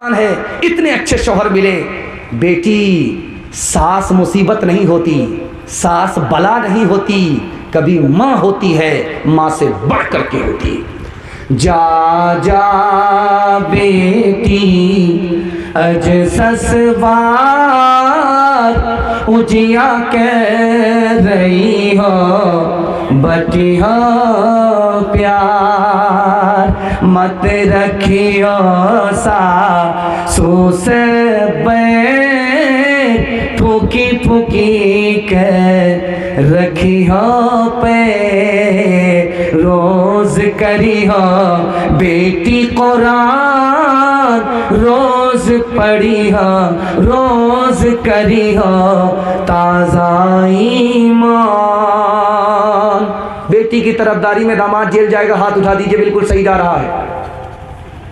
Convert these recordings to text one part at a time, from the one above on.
है, इतने अच्छे शौहर मिले। बेटी, सास मुसीबत नहीं होती, सास बला नहीं होती, कभी माँ होती है, माँ से बढ़ करके होती। जा जा बेटी अज ससवार उजिया कह रही हो, बटिया प्यार मत रखियो सासू से बैर, फूकी फूकी के रखियो पे, रोज करियो बेटी कुरान, रोज पढ़ियो, रोज करियो ताज़ा ईमान। बेटी की तरफदारी में दामाद जेल जाएगा, हाथ उठा दीजिए, बिल्कुल सही जा रहा है।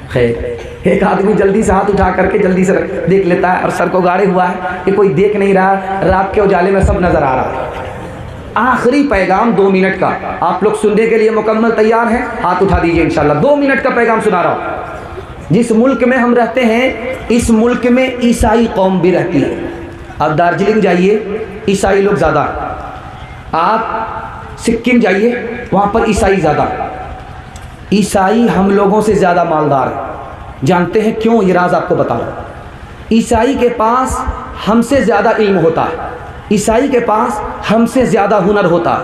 खैर, एक आदमी जल्दी से हाथ उठा करके जल्दी से देख लेता है और सर को गाड़े हुआ है कि कोई देख नहीं रहा, रात के उजाले में सब नजर आ रहा है। आखिरी पैगाम 2 मिनट का, आप लोग सुनने के लिए मुकम्मल तैयार हैं? हाथ उठा दीजिए इंशाल्लाह। 2 मिनट का पैगाम सुना रहा हूँ। जिस मुल्क में हम रहते हैं, इस मुल्क में ईसाई कौम भी रहती है। आप दार्जिलिंग जाइए, ईसाई लोग ज़्यादा। आप सिक्किम जाइए, वहाँ पर ईसाई ज़्यादा। ईसाई हम लोगों से ज़्यादा मालदार है। जानते हैं क्यों? ये राज आपको बता रहा हूँ। ईसाई के पास हमसे ज़्यादा इल्म होता है, ईसाई के पास हमसे ज़्यादा हुनर होता है।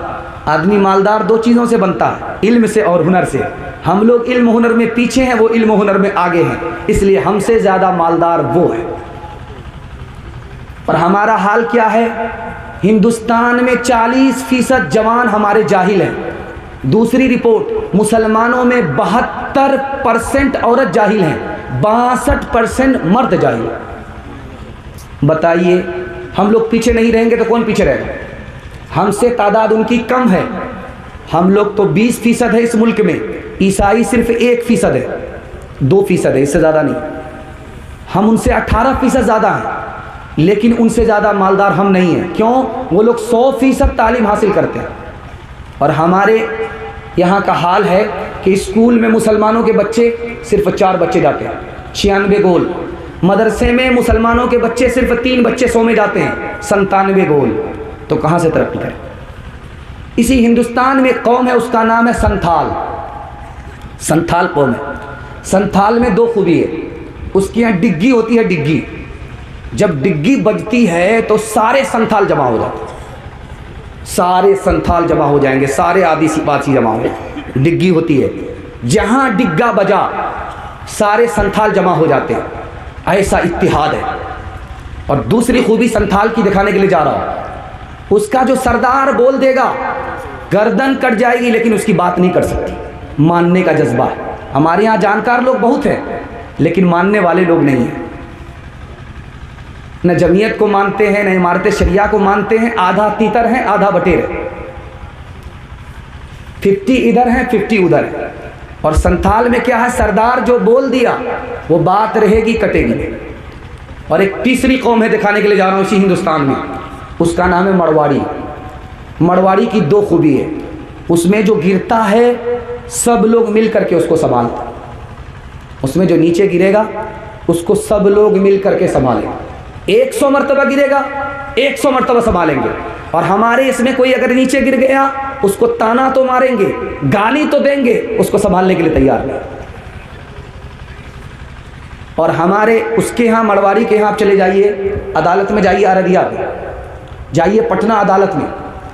आदमी मालदार 2 चीज़ों से बनता है, इल्म से और हुनर से। हम लोग इल्म हुनर में पीछे हैं, वो इल्म हुनर में आगे हैं, इसलिए हमसे ज़्यादा मालदार वो है। पर हमारा हाल क्या है? हिंदुस्तान में 40% जवान हमारे जाहिल हैं। दूसरी रिपोर्ट, मुसलमानों में 72% औरत जाहिल हैं, 62% मर्द जाहिल। बताइए, हम लोग पीछे नहीं रहेंगे तो कौन पीछे रहेगा? हमसे तादाद उनकी कम है। हम लोग तो 20% है इस मुल्क में, ईसाई सिर्फ 1% है, 2% है, इससे ज़्यादा नहीं। हम उनसे 18% ज़्यादा हैं, लेकिन उनसे ज़्यादा मालदार हम नहीं हैं। क्यों? वो लोग 100% तालीम हासिल करते हैं। और हमारे यहाँ का हाल है कि स्कूल में मुसलमानों के बच्चे सिर्फ 4 बच्चे जाते हैं, 96 गोल। मदरसे में मुसलमानों के बच्चे सिर्फ 3 बच्चे 100 में जाते हैं, 97 गोल। तो कहाँ से तरक्की करें? इसी हिंदुस्तान में कौम है, उसका नाम है संथाल। संथाल कौम है। संथाल में 2 खूबी है, उसकी यहाँ डिग्गी होती है, डिग्गी। जब डिग्गी बजती है तो सारे संथाल जमा हो जाते हैं, सारे संथाल जमा हो जाएंगे, सारे आदिवासी जमा हो। डिग्गी होती है, जहाँ डिग्गा बजा सारे संथाल जमा हो जाते हैं, ऐसा इत्तिहाद है। और दूसरी खूबी संथाल की दिखाने के लिए जा रहा हूँ। उसका जो सरदार बोल देगा, गर्दन कट जाएगी, लेकिन उसकी बात नहीं कर सकती। मानने का जज्बा है। हमारे यहाँ जानकार लोग बहुत हैं, लेकिन मानने वाले लोग नहीं हैं। न जमीयत को मानते हैं, न इमारत शरिया को मानते हैं। आधा तीतर हैं, आधा बटेर है। 50 इधर हैं, 50 उधर है। और संथाल में क्या है? सरदार जो बोल दिया वो बात रहेगी, कटेगी। और एक तीसरी कौम है, दिखाने के लिए जा रहा हूँ इसी हिंदुस्तान में, उसका नाम है मरवाड़ी। मरवाड़ी की 2 खूबी है, उसमें जो गिरता है सब लोग मिल करके उसको संभालते हैं। उसमें जो नीचे गिरेगा उसको सब लोग मिल करके संभालेंगे। 100 मरतबा गिरेगा, 100 मरतबा संभालेंगे। और हमारे इसमें कोई अगर नीचे गिर गया, उसको ताना तो मारेंगे, गाली तो देंगे, उसको संभालने के लिए तैयार नहीं। और हमारे उसके यहाँ, मरवाड़ी के यहाँ आप चले जाइए, अदालत में जाइए, अररिया में जाइए, पटना अदालत में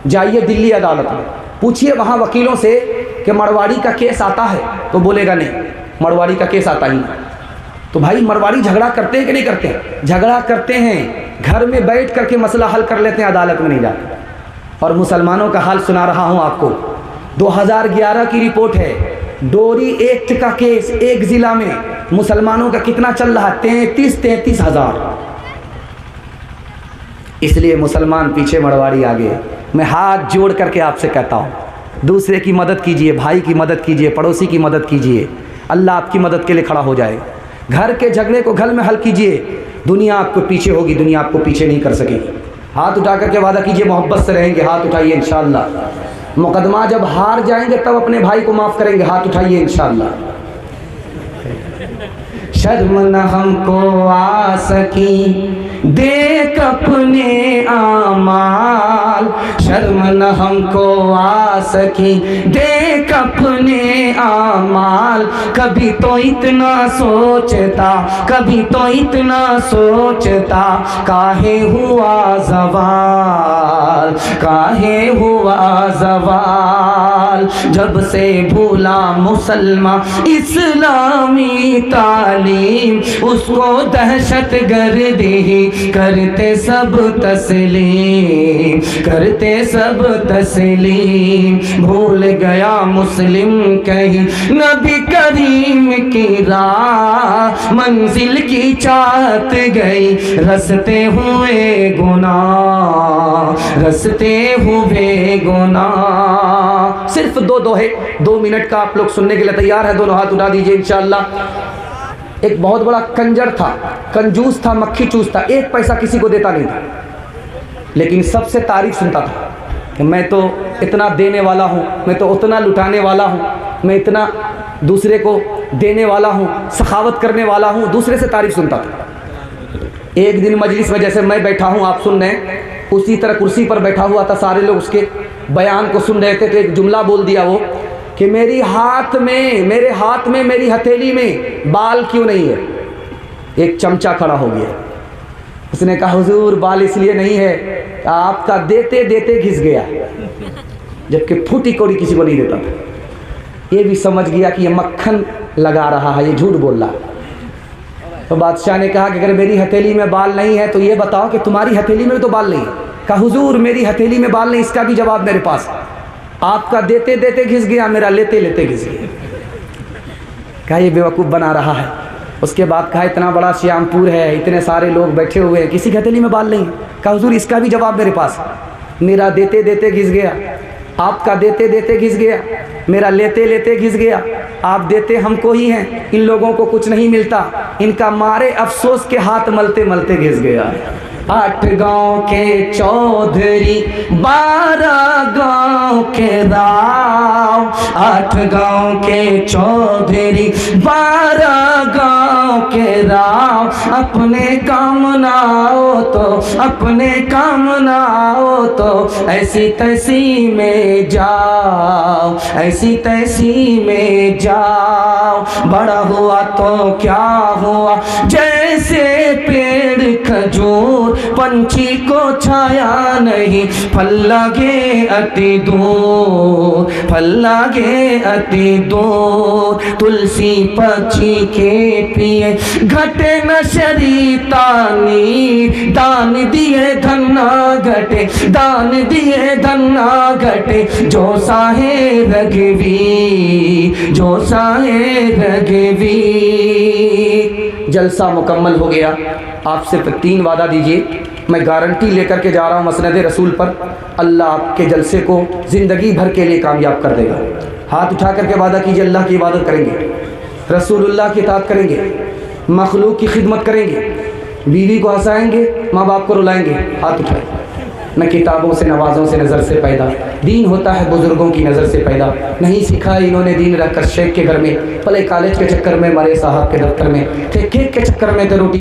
जाइए, दिल्ली अदालत में पूछिए वहाँ वकीलों से कि मरवाड़ी का केस आता है, तो बोलेगा नहीं, मरवाड़ी का केस आता ही नहीं। तो भाई, मरवाड़ी झगड़ा करते हैं कि नहीं करते हैं? झगड़ा करते हैं, घर में बैठ करके मसला हल कर लेते हैं, अदालत में नहीं जाते। और मुसलमानों का हाल सुना रहा हूँ आपको। 2011 की रिपोर्ट है, डोरी एक्ट का केस एक ज़िला में मुसलमानों का कितना चल रहा है? 33 हज़ार। इसलिए मुसलमान पीछे, मरवाड़ी आगे। मैं हाथ जोड़ करके आपसे कहता हूँ, दूसरे की मदद कीजिए, भाई की मदद कीजिए, पड़ोसी की मदद कीजिए, अल्लाह आपकी मदद के लिए खड़ा हो जाएगा। घर के झगड़े को घर में हल कीजिए, दुनिया आपको पीछे होगी, दुनिया आपको पीछे नहीं कर सकेगी। हाथ उठा करके वादा कीजिए, मोहब्बत से रहेंगे, हाथ उठाइए इंशाअल्लाह। मुकदमा जब हार जाएंगे तब अपने भाई को माफ़ करेंगे, हाथ उठाइए इंशाअल्लाह। शर्म न हमको आ सकी देख अपने आमाल, शर्म न हमको आ सकी देख अपने आमाल। कभी तो इतना सोचता, कभी तो इतना सोचता, काहे हुआ ज़वाल, काहे हुआ ज़वाल। जब से भूला मुसलमान इस्लामी तालीम, उसको दहशत गर्दी करते सब तस्लीम, करते सब तस्लीम। भूल गया मुस्लिम कहीं नबी करीम की राह, मंजिल की चाहत गई रसते हुए गुनाह, रसते हुए गुनाह। सिर्फ दो दोहे, 2 मिनट का आप लोग सुनने के लिए तैयार है? दोनों हाथ उठा दीजिए इंशाअल्लाह। एक बहुत बड़ा कंजर था, कंजूस था, मक्खी चूस था, 1 पैसा किसी को देता नहीं था, लेकिन सबसे तारीफ सुनता था कि मैं तो इतना देने वाला हूँ, मैं तो उतना लुटाने वाला हूँ, मैं इतना दूसरे को देने वाला हूँ, सखावत करने वाला हूँ, दूसरे से तारीफ सुनता था। एक दिन मजलिस में जैसे मैं बैठा हूँ आप सुन रहे हैं, उसी तरह कुर्सी पर बैठा हुआ था, सारे लोग उसके बयान को सुन रहे थे, तो एक जुमला बोल दिया वो कि मेरे हाथ में मेरी हथेली में बाल क्यों नहीं है। एक चमचा खड़ा हो गया, उसने कहा हुजूर बाल इसलिए नहीं है, आपका देते देते घिस गया, जबकि फूटी कौड़ी किसी को नहीं देता था। ये भी समझ गया कि ये मक्खन लगा रहा है, ये झूठ बोल रहा है। तो बादशाह ने कहा कि अगर मेरी हथेली में बाल नहीं है तो ये बताओ कि तुम्हारी हथेली में तो बाल नहीं है। कहा हुजूर मेरी हथेली में बाल नहीं, इसका भी जवाब मेरे पास। आपका देते देते घिस गया, मेरा लेते लेते घिस गया। कहा ये बेवकूफ़ बना रहा है। उसके बाद कहा इतना बड़ा श्यामपुर है, इतने सारे लोग बैठे हुए हैं, किसी की हथेली में बाल नहीं है। कहा हुजूर इसका भी जवाब मेरे पास, मेरा देते देते घिस गया, आपका देते देते घिस गया, मेरा लेते लेते घिस गया। आप देते हमको ही हैं, इन लोगों को कुछ नहीं मिलता, इनका मारे अफसोस के हाथ मलते मलते घिस गया। 8 गांव के चौधरी 12 गांव के राव, 8 गांव के चौधरी 12 गांव के राव। अपने काम ना हो तो, अपने काम ना हो तो ऐसी तैसी में जाओ, ऐसी तैसी में जाओ। बड़ा हुआ तो क्या हुआ, जैसे पेड़ खजूर, पंछी को छाया नहीं, फल लगे अति दूर, फल लगे अति दूर। तुलसी पक्षी के पिए घटे न शरीता नीर, दान दिए धन्ना घटे, दान दिए धन्ना घटे। जो साहे रघुवीर, जो साहे रघुवीर। जलसा मुकम्मल हो गया। आप सिर्फ 3 वादा दीजिए, मैं गारंटी लेकर के जा रहा हूँ मसनद रसूल पर, अल्लाह आपके जलसे को ज़िंदगी भर के लिए कामयाब कर देगा। हाथ उठा करके वादा कीजिए, अल्लाह की इबादत करेंगे, रसूलुल्लाह की इताअत करेंगे, मखलूक की खिदमत करेंगे, बीवी को हंसाएंगे, माँ बाप को रुलाएंगे। हाथ उठाए। न किताबों से नवाज़ों से नज़र से पैदा, दीन होता है बुज़ुर्गों की नज़र से पैदा। नहीं सिखा इन्होंने दीन रखकर शेख के घर में, पले कॉलेज के चक्कर में, मरे साहब के दफ्तर में, थे केक के चक्कर में थे रोटी